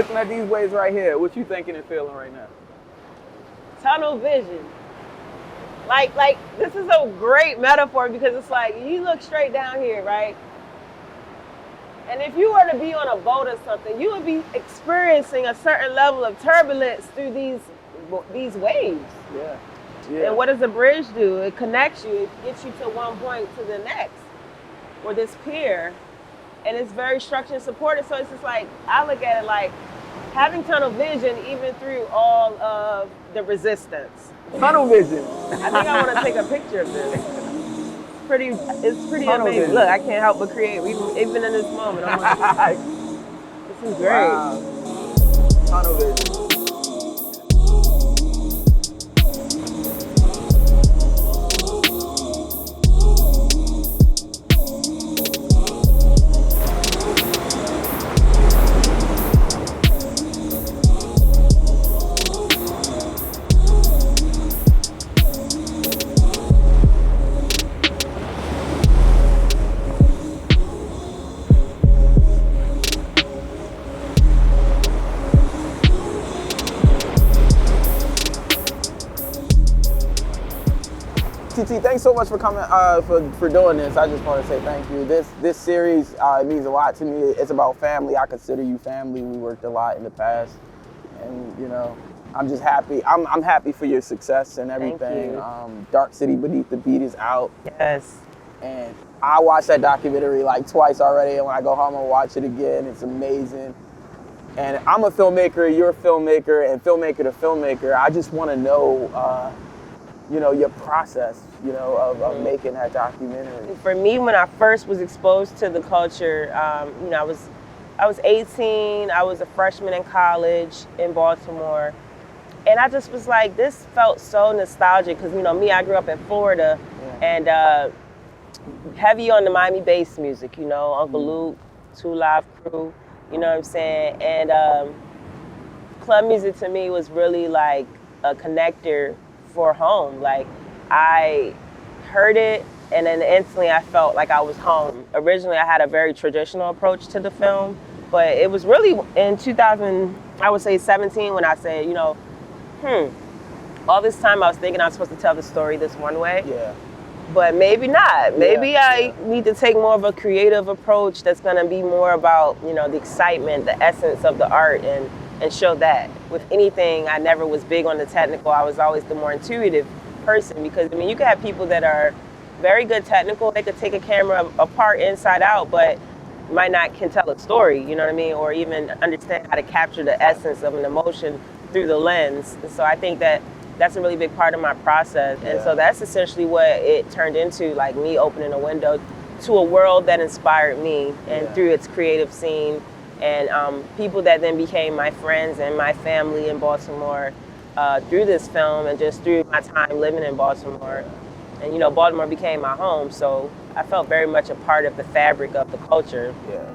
looking at these waves right here, what you thinking and feeling right now? Tunnel vision. Like this is a great metaphor because it's like you look straight down here, right? And if you were to be on a boat or something, you would be experiencing a certain level of turbulence through these waves. Yeah. And what does the bridge do? It connects you. It gets you to one point to the next, or this pier. And it's very structured and supported. So it's just like, I look at it like having tunnel vision even through all of the resistance. Tunnel vision. I think I want to take a picture of this. It's pretty Tunnel amazing. vision. Look, I can't help but create. Even in this moment, I'm like, this is great. Wow. Tunnel vision. TT, thanks so much for coming, for doing this. I just want to say thank you. This series it means a lot to me. It's about family. I consider you family. We worked a lot in the past, and you know, I'm just happy. I'm happy for your success and everything. Thank you. Dark City Beneath the Beat is out. Yes. And I watched that documentary like twice already, and when I go home, I'll watch it again. It's amazing. And I'm a filmmaker. You're a filmmaker, and filmmaker to filmmaker. I just want to know. You know, your process, you know, of making that documentary. For me, when I first was exposed to the culture, you know, I was 18. I was a freshman in college in Baltimore, and I just was like, this felt so nostalgic because, you know, me, I grew up in Florida, and heavy on the Miami bass music, you know, Uncle Luke, Two Live Crew, you know what I'm saying, and club music to me was really like a connector for home. Like, I heard it and then instantly I felt like I was home. Originally I had a very traditional approach to the film, but it was really in 2000, I would say 17, when I said, you know, all this time I was thinking I was supposed to tell the story this one way. Yeah. But maybe not. Maybe I need to take more of a creative approach that's gonna be more about, you know, the excitement, the essence of the art, and show that. With anything, I never was big on the technical. I was always the more intuitive person, because I mean, you can have people that are very good technical. They could take a camera apart inside out, but might not can tell a story, you know what I mean? Or even understand how to capture the essence of an emotion through the lens. And so I think that that's a really big part of my process. And so that's essentially what it turned into, like me opening a window to a world that inspired me, and through its creative scene, and people that then became my friends and my family in Baltimore through this film, and just through my time living in Baltimore. And you know, Baltimore became my home, so I felt very much a part of the fabric of the culture. Yeah.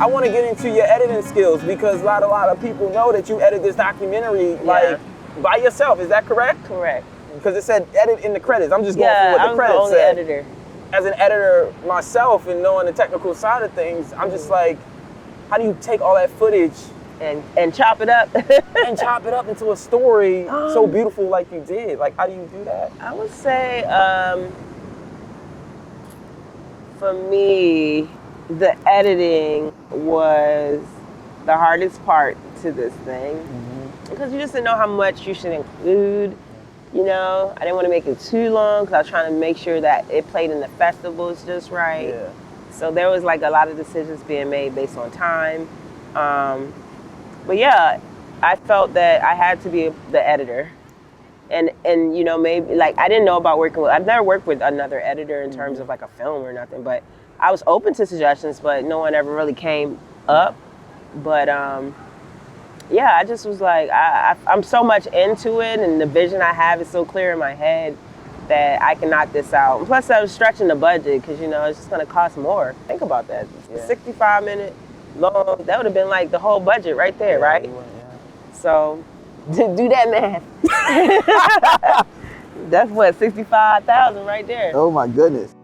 I want to get into your editing skills, because a lot of people know that you edit this documentary like by yourself. Is that correct? Correct. Because it said edit in the credits. I'm just going for what the credits I'm the only editor. As an editor myself and knowing the technical side of things, I'm just like, how do you take all that footage and chop it up and chop it up into a story so beautiful like you did? Like, how do you do that? I would say, for me, the editing was the hardest part to this thing, because you just didn't know how much you should include. You know, I didn't want to make it too long because I was trying to make sure that it played in the festivals just right. Yeah. So there was like a lot of decisions being made based on time. But yeah, I felt that I had to be the editor. And you know, maybe like I didn't know about I've never worked with another editor in terms of like a film or nothing, but I was open to suggestions, but no one ever really came up. But yeah, I just was like, I'm so much into it, and the vision I have is so clear in my head that I can knock this out. And plus I was stretching the budget, because you know, it's just gonna cost more. Think about that, 65-minute long, that would have been like the whole budget right there, right? So, do that math. That's what, 65,000 right there. Oh my goodness.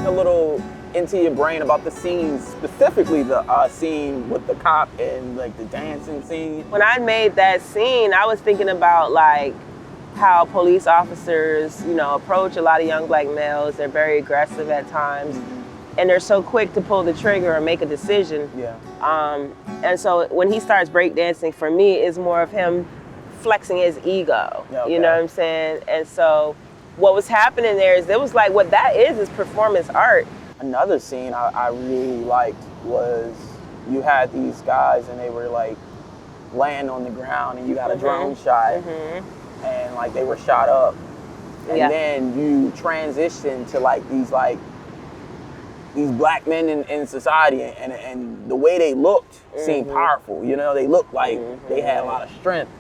A little into your brain about the scenes, specifically the scene with the cop and like the dancing scene. When I made that scene, I was thinking about like how police officers, you know, approach a lot of young black males. They're very aggressive at times, and they're so quick to pull the trigger and make a decision. Yeah. And so when he starts breakdancing, for me, it's more of him flexing his ego. Okay. You know what I'm saying? And so what was happening there is it was like, what that is performance art. Another scene I really liked was you had these guys and they were like laying on the ground and you got a drone shot and like they were shot up. And then you transitioned to like these black men in society and the way they looked seemed powerful. You know, they looked like they had a lot of strength.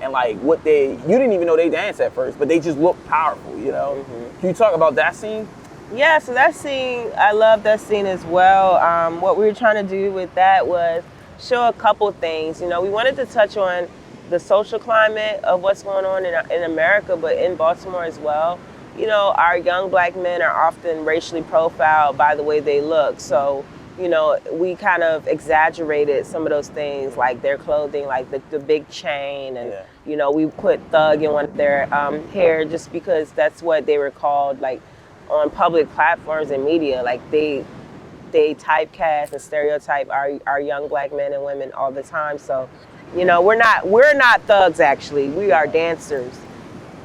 And like you didn't even know they danced at first, but they just looked powerful, you know? Can you talk about that scene? Yeah, so that scene, I love that scene as well. What we were trying to do with that was show a couple things. You know, we wanted to touch on the social climate of what's going on in America, but in Baltimore as well. You know, our young black men are often racially profiled by the way they look. So, you know, we kind of exaggerated some of those things, like their clothing, like the big chain, and you know, we put thug in one of their hair just because that's what they were called, like on public platforms and media. Like they typecast and stereotype our young black men and women all the time. So, you know, we're not thugs actually. We are dancers,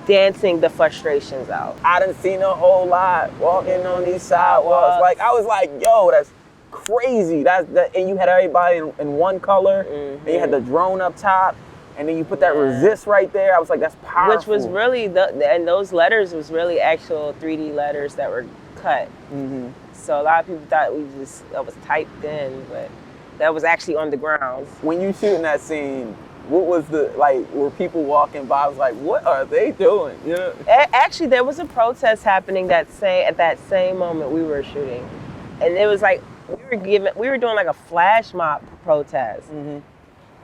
dancing the frustrations out. I done seen a whole lot walking on these sidewalks. Like I was like, yo, that's crazy. And you had everybody in one color, and you had the drone up top, and then you put that resist right there. I was like, that's powerful. Which was really, and those letters was really actual 3D letters that were cut. So a lot of people thought that was typed in, but that was actually on the ground. When you shooting that scene, what was were people walking by? I was like, what are they doing? You know? Actually, there was a protest happening at that same moment we were shooting. And it was like, we were doing like a flash mob protest.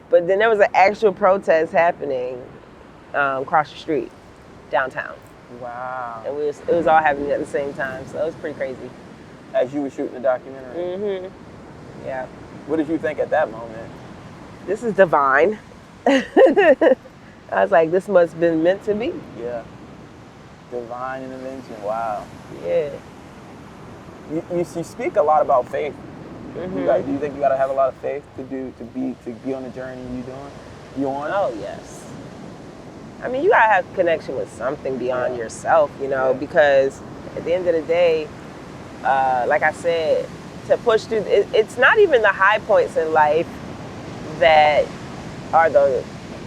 But then there was an actual protest happening across the street, downtown. Wow. And it was all happening at the same time, so it was pretty crazy. As you were shooting the documentary? Yeah. What did you think at that moment? This is divine. I was like, this must have been meant to be. Yeah. Divine intervention, wow. Yeah. You speak a lot about faith. Do you think you gotta have a lot of faith to be on the journey you on? Oh yes. I mean, you gotta have connection with something beyond yourself, you know, because at the end of the day, like I said, to push through, it's not even the high points in life that are the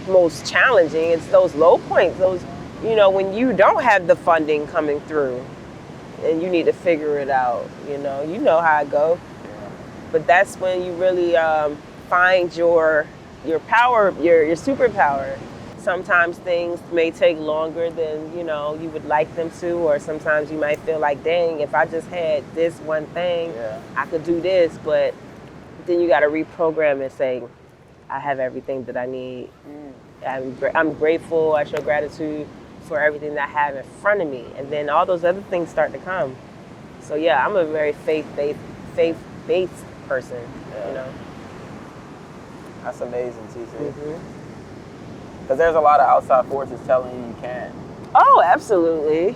most challenging. It's those low points, those, you know, when you don't have the funding coming through and you need to figure it out, you know how it go. But that's when you really find your power, your superpower. Sometimes things may take longer than, you know, you would like them to, or sometimes you might feel like, dang, if I just had this one thing, I could do this. But then you got to reprogram and say, I have everything that I need. I'm grateful. I show gratitude for everything that I have in front of me, and then all those other things start to come. So yeah, I'm a very faith-based person. You know. That's amazing, TC. Because there's a lot of outside forces telling you can't. Oh, absolutely.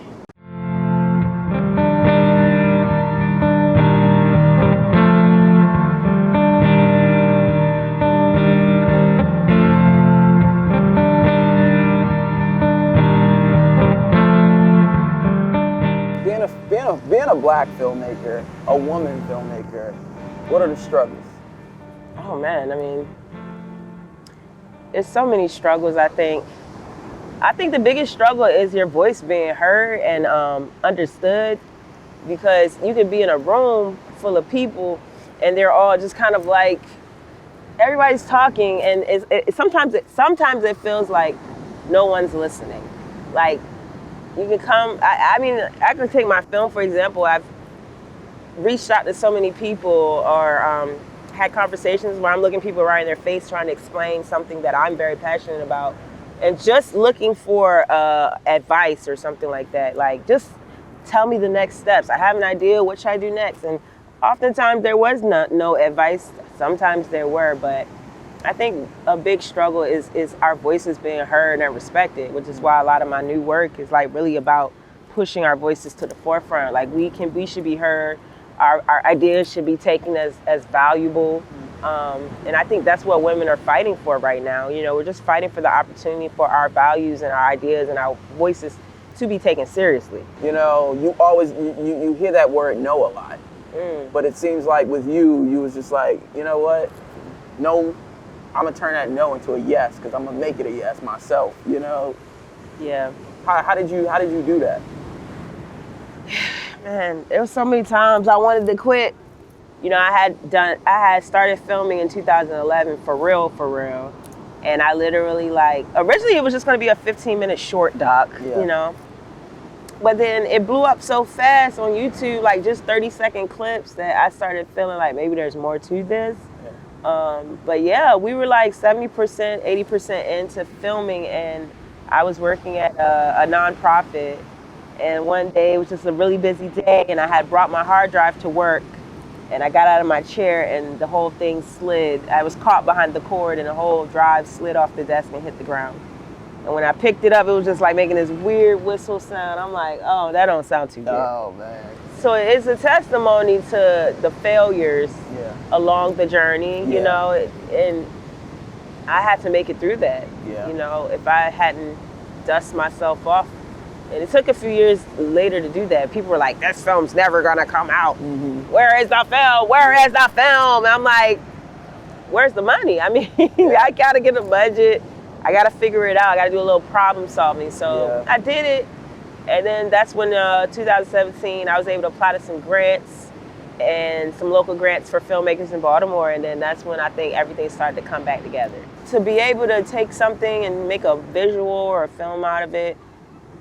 Being a black filmmaker, a woman filmmaker, what are the struggles? Oh man, I mean, there's so many struggles. I think the biggest struggle is your voice being heard and understood, because you can be in a room full of people and they're all just kind of like, everybody's talking, and sometimes it feels like no one's listening. Like You can come. I mean, I can take my film for example. I've reached out to so many people, or had conversations where I'm looking people right in their face, trying to explain something that I'm very passionate about, and just looking for advice or something like that. Like, just tell me the next steps. I have an idea. What should I do next? And oftentimes there was no advice. Sometimes there were, but I think a big struggle is our voices being heard and respected, which is why a lot of my new work is like really about pushing our voices to the forefront. Like we should be heard. Our ideas should be taken as valuable. And I think that's what women are fighting for right now. You know, we're just fighting for the opportunity for our values and our ideas and our voices to be taken seriously. You know, you always, you hear that word no a lot. But it seems like with you was just like, you know what? No, I'm gonna turn that no into a yes, because I'm gonna make it a yes myself, you know? Yeah. How did you do that? Man, there was so many times I wanted to quit. You know, I had started filming in 2011 for real. And I literally originally it was just gonna be a 15-minute short doc, you know? But then it blew up so fast on YouTube, like just 30-second clips, that I started feeling like maybe there's more to this. But yeah, we were like 70%, 80% into filming, and I was working at a nonprofit. And one day, it was just a really busy day, and I had brought my hard drive to work, and I got out of my chair, and the whole thing slid. I was caught behind the cord, and the whole drive slid off the desk and hit the ground. And when I picked it up, it was just like making this weird whistle sound. I'm like, oh, that don't sound too good. Oh, man. So it's a testimony to the failures along the journey, you know, and I had to make it through that. You know, if I hadn't dusted myself off, and it took a few years later to do that. People were like, this film's never gonna come out. Where is the film? Where is the film? And I'm like, where's the money? I mean, I gotta get a budget. I gotta figure it out. I gotta do a little problem solving. So I did it. And then that's when 2017, I was able to apply to some grants and some local grants for filmmakers in Baltimore. And then that's when I think everything started to come back together. To be able to take something and make a visual or a film out of it,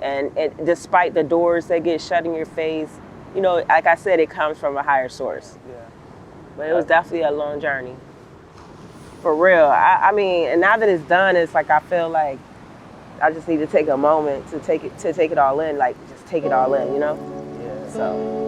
and despite the doors that get shut in your face, you know, like I said, it comes from a higher source. But it was definitely a long journey. For real. I mean, and now that it's done, it's like I feel like I just need to take a moment to take it all in, like just take it all in, you know? So.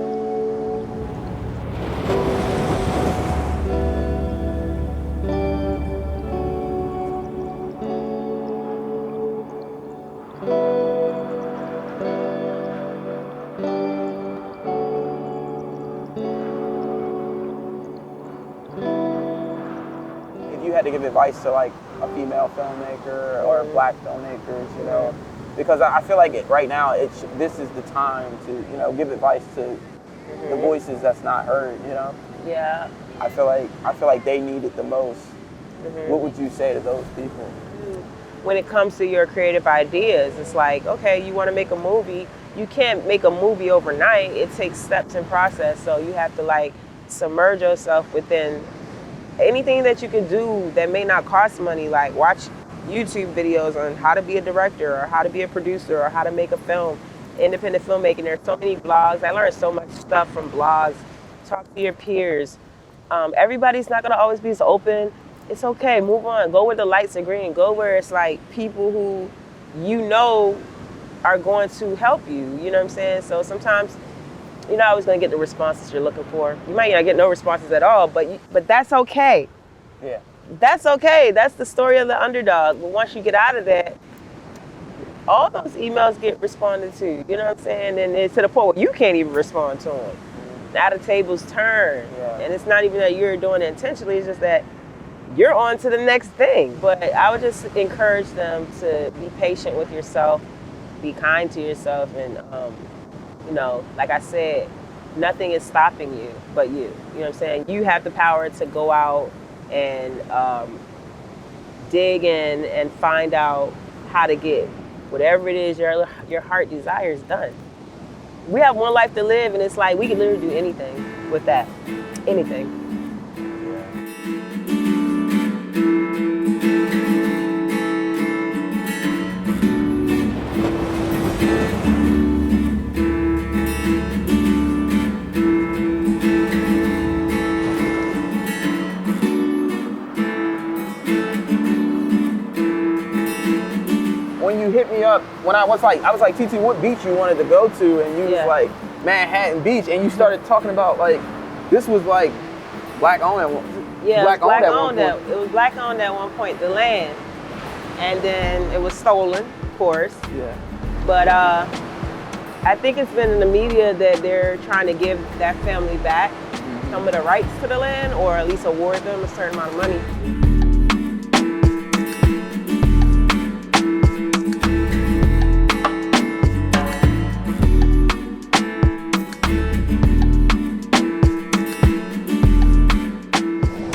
If you had to give advice to like a female filmmaker or black filmmakers, you know, because I feel like right now this is the time to, you know, give advice to the voices that's not heard, you know. Yeah. I feel like they need it the most. What would you say to those people? When it comes to your creative ideas, it's like, okay, you want to make a movie. You can't make a movie overnight. It takes steps and process. So you have to like submerge yourself within anything that you can do that may not cost money. Like watch YouTube videos on how to be a director or how to be a producer or how to make a film, independent filmmaking. There's so many blogs. I learned so much stuff from blogs. Talk to your peers. Everybody's not gonna always be as open. It's okay, move on. Go where the lights are green. Go where it's like people who you know are going to help you. You know what I'm saying? So sometimes you're not always gonna get the responses you're looking for. You might not get no responses at all, but that's okay. Yeah. That's okay. That's the story of the underdog. But once you get out of that, all those emails get responded to. You know what I'm saying? And it's to the point where you can't even respond to them. Now the tables turn. And it's not even that you're doing it intentionally. It's just that you're on to the next thing. But I would just encourage them to be patient with yourself, be kind to yourself, and you know, like I said, nothing is stopping you but you. You know what I'm saying? You have the power to go out and dig in and find out how to get whatever it is your heart desires done. We have one life to live, and it's like we can literally do anything with that. Anything. hit me up when I was like, TT, what beach you wanted to go to? And you was like, Manhattan Beach. And you started talking about like, this was like black owned at one point. Yeah, it was black owned at one point, the land. And then it was stolen, of course. Yeah. But I think it's been in the media that they're trying to give that family back some of the rights to the land, or at least award them a certain amount of money.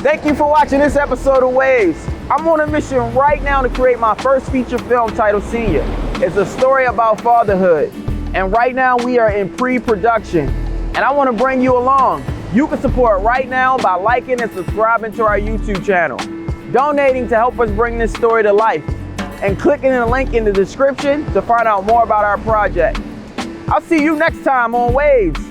Thank you for watching this episode of Waves. I'm on a mission right now to create my first feature film titled Senior. It's a story about fatherhood. And right now we are in pre-production. And I want to bring you along. You can support right now by liking and subscribing to our YouTube channel, donating to help us bring this story to life, and clicking the link in the description to find out more about our project. I'll see you next time on Waves.